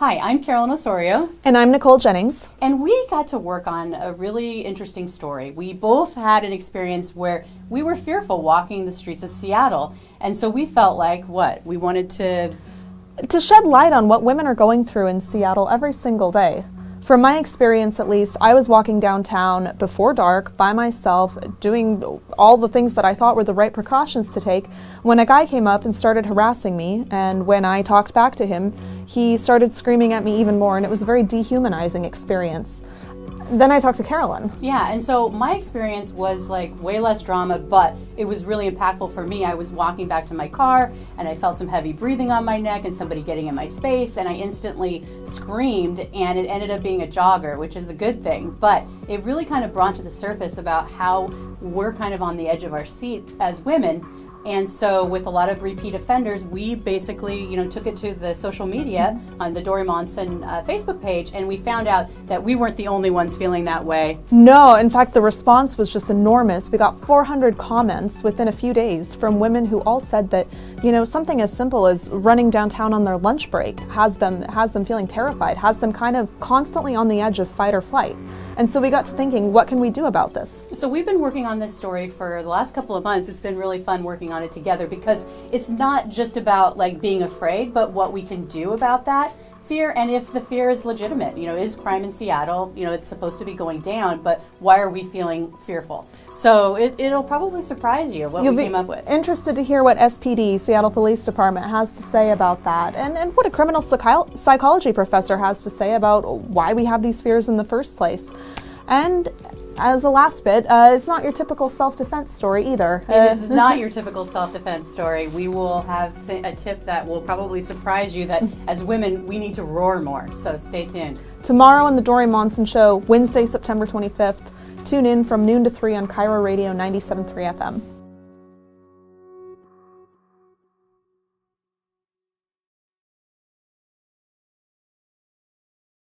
Hi, I'm Carolyn Ossorio. And I'm Nicole Jennings. And we got to work on a really interesting story. We both had an experience where we were fearful walking the streets of Seattle. And so we felt like, we wanted to shed light on what women are going through in Seattle every single day. From my experience, at least, I was walking downtown before dark by myself, doing all the things that I thought were the right precautions to take, when a guy came up and started harassing me, and when I talked back to him, he started screaming at me even more, and it was a very dehumanizing experience. Then I talked to Carolyn. Yeah, and so my experience was like way less drama, but it was really impactful for me. I was walking back to my car and I felt some heavy breathing on my neck and somebody getting in my space, and I instantly screamed, and it ended up being a jogger, which is a good thing. But it really kind of brought to the surface about how we're kind of on the edge of our seat as women. And so with a lot of repeat offenders, we basically, took it to the social media on the Dori Monson Facebook page, and we found out that we weren't the only ones feeling that way. No, in fact, the response was just enormous. We got 400 comments within a few days from women who all said that, something as simple as running downtown on their lunch break has them feeling terrified, has them kind of constantly on the edge of fight or flight. And so we got to thinking, what can we do about this? So we've been working on this story for the last couple of months. It's been really fun working on it together because it's not just about being afraid, but what we can do about that fear, and if the fear is legitimate. Is crime in Seattle, it's supposed to be going down, but why are we feeling fearful? So it'll probably surprise you what we came up with. Interested to hear what SPD, Seattle Police Department, has to say about that, and what a criminal psychology professor has to say about why we have these fears in the first place. And as a last bit, it's not your typical self-defense story either. It is not your typical self-defense story. We will have a tip that will probably surprise you that as women, we need to roar more. So stay tuned. Tomorrow on the Dori Monson Show, Wednesday, September 25th. Tune in from noon to 3 on KIRO Radio 97.3 FM.